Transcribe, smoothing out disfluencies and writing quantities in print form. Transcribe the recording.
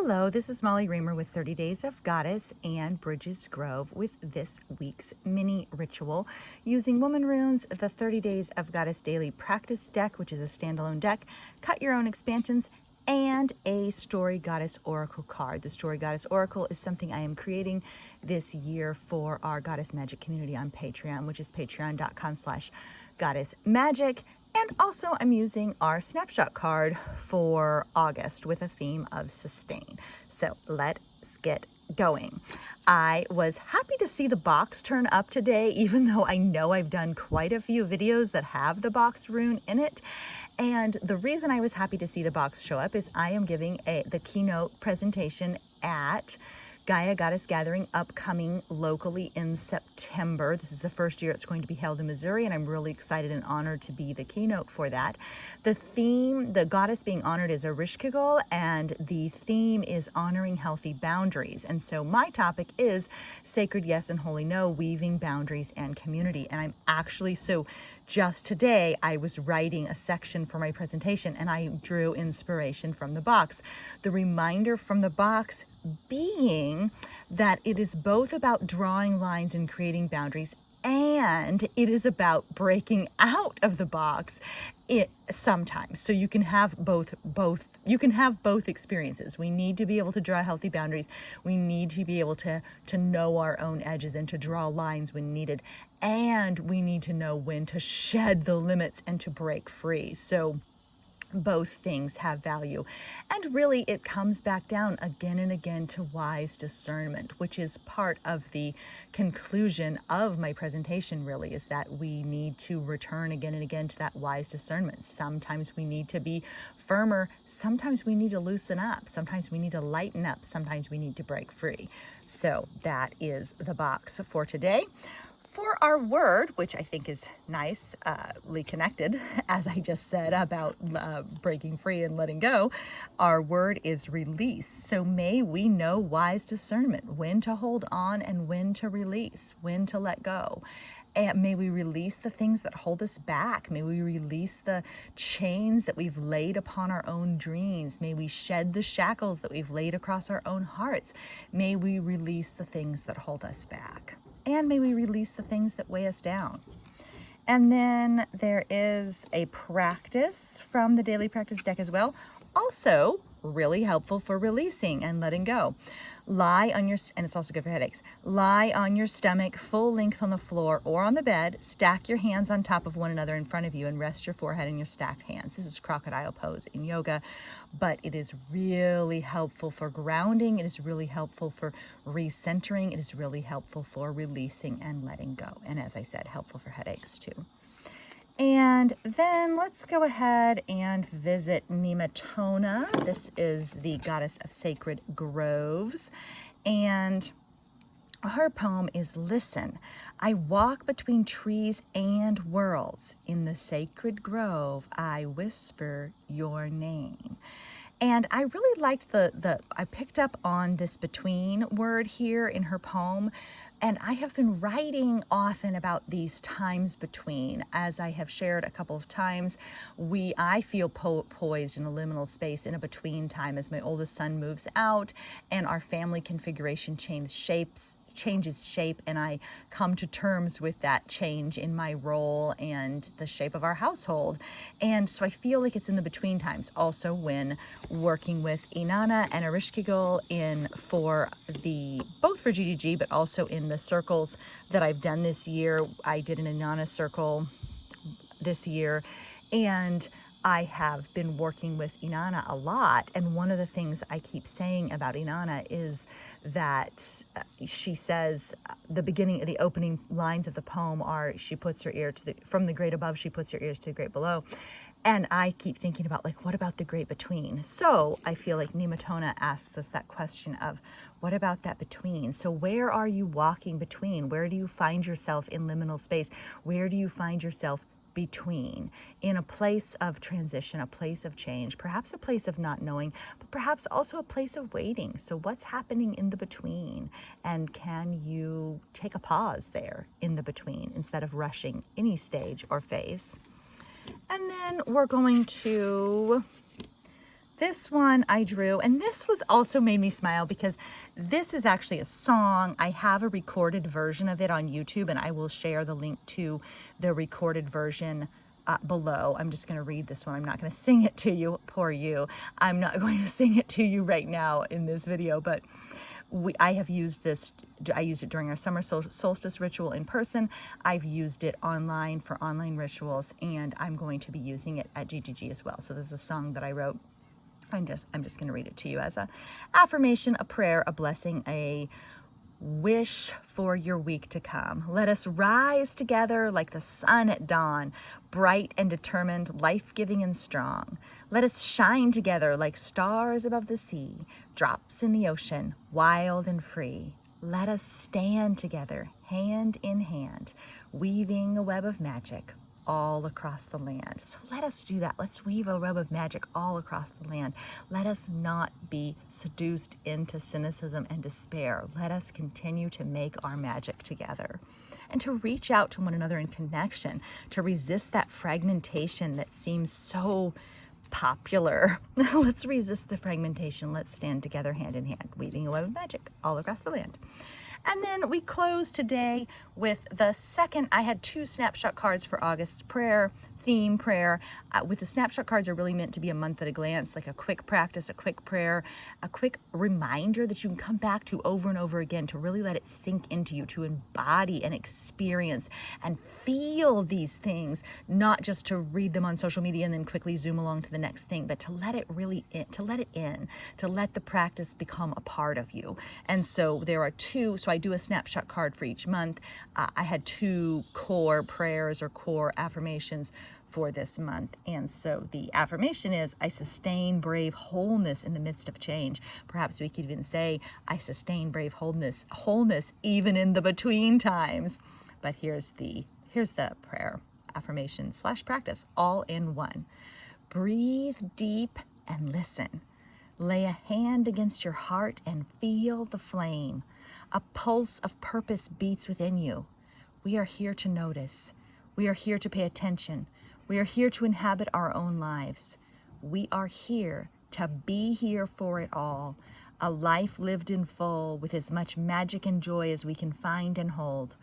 Hello, this is Molly Reamer with 30 Days of Goddess and Bridges Grove with this week's mini ritual using Womanrunes, the 30 Days of Goddess Daily Practice deck, which is a standalone deck, cut your own expansions, and a Story Goddess Oracle card. The Story Goddess Oracle is something I am creating this year for our Goddess Magic community on Patreon, which is patreon.com/goddessmagic. And also I'm using our Snapshot card for August with a theme of sustain. So let's get going. I was happy to see the box turn up today, even though I know I've done quite a few videos that have the box rune in it. And the reason I was happy to see the box show up is I am giving the keynote presentation at Gaia Goddess Gathering upcoming locally in September. This is the first year it's going to be held in Missouri, and I'm really excited and honored to be the keynote for that. The theme, the goddess being honored is Ereshkigal, and the theme is honoring healthy boundaries. And so my topic is sacred yes and holy no, weaving boundaries and community. And I'm actually, so just today I was writing a section for my presentation and I drew inspiration from the box. The reminder from the box being that it is both about drawing lines and creating boundaries, and it is about breaking out of the box sometimes. So you can have both you can have both experiences. We need to be able to draw healthy boundaries. We need to be able to know our own edges and to draw lines when needed. And we need to know when to shed the limits and to break free. So both things have value. And really it comes back down again and again to wise discernment, which is part of the conclusion of my presentation, really, is that we need to return again and again to that wise discernment. Sometimes we need to be firmer. Sometimes we need to loosen up. Sometimes we need to lighten up. Sometimes we need to break free. So that is the box for today. For our word, which I think is nicely connected, as I just said, about breaking free and letting go, our word is release. So may we know wise discernment, when to hold on and when to release, when to let go. And may we release the things that hold us back. May we release the chains that we've laid upon our own dreams. May we shed the shackles that we've laid across our own hearts. May we release the things that hold us back. And may we release the things that weigh us down. And then there is a practice from the daily practice deck as well. Also really helpful for releasing and letting go. Lie on your, and it's also good for headaches. Lie on your stomach, full length on the floor or on the bed. Stack your hands on top of one another in front of you and rest your forehead in your stacked hands. This is crocodile pose in yoga, but it is really helpful for grounding. It is really helpful for recentering. It is really helpful for releasing and letting go. And as I said, helpful for headaches too. And then let's go ahead and visit Nematona. This is the goddess of sacred groves. And her poem is Listen. I walk between trees and worlds. In the sacred grove, I whisper your name. And I really liked I picked up on this between word here in her poem. And I have been writing often about these times between. As I have shared a couple of times, I feel poised in a liminal space in a between time as my oldest son moves out and our family configuration changes shape, and I come to terms with that change in my role and the shape of our household. And so I feel like it's in the between times. Also when working with Inanna and Ereshkigal both for GGG, but also in the circles that I've done this year. I did an Inanna circle this year, and I have been working with Inanna a lot. And one of the things I keep saying about Inanna is that she says the opening lines of the poem are, she puts her ear from the great above, she puts her ears to the great below. And I keep thinking about, like, what about the great between? So I feel like Nematona asks us that question of, what about that between? So where are you walking between? Where do you find yourself in liminal space? Where do you find yourself between, in a place of transition, a place of change, perhaps a place of not knowing, but perhaps also a place of waiting? So what's happening in the between? And can you take a pause there in the between instead of rushing any stage or phase? And then we're going to This one I drew, and this was also made me smile because this is actually a song. I have a recorded version of it on YouTube, and I will share the link to the recorded version below. I'm just going to read this one. I'm not going to sing it to you. Poor you. I'm not going to sing it to you right now in this video, but I have used this. I used it during our summer solstice ritual in person. I've used it online for online rituals, and I'm going to be using it at GGG as well. So this is a song that I wrote. I'm just going to read it to you as a affirmation, a prayer, a blessing, a wish for your week to come. Let us rise together like the sun at dawn, bright and determined, life-giving and strong. Let us shine together like stars above the sea, drops in the ocean, wild and free. Let us stand together, hand in hand, weaving a web of magic all across the land. So let us do that. Let's weave a web of magic all across the land. Let us not be seduced into cynicism and despair. Let us continue to make our magic together and to reach out to one another in connection, to resist that fragmentation that seems so popular. Let's resist the fragmentation. Let's stand together hand in hand, weaving a web of magic all across the land. And then we close today with the second. I had 2 snapshot cards for August's prayer, theme prayer. With the snapshot cards are really meant to be a month at a glance, like a quick practice, a quick prayer, a quick reminder that you can come back to over and over again, to really let it sink into you, to embody and experience and feel these things, not just to read them on social media and then quickly zoom along to the next thing, but to let it really in, to let the practice become a part of you. And so there are 2, so I do a snapshot card for each month. I had 2 core prayers or core affirmations for this month. And so the affirmation is, I sustain brave wholeness in the midst of change. Perhaps we could even say, I sustain brave wholeness even in the between times. But here's the prayer, affirmation / practice, all in one. Breathe deep and listen. Lay a hand against your heart and feel the flame. A pulse of purpose beats within you. We are here to notice. We are here to pay attention. We are here to inhabit our own lives. We are here to be here for it all. A life lived in full with as much magic and joy as we can find and hold.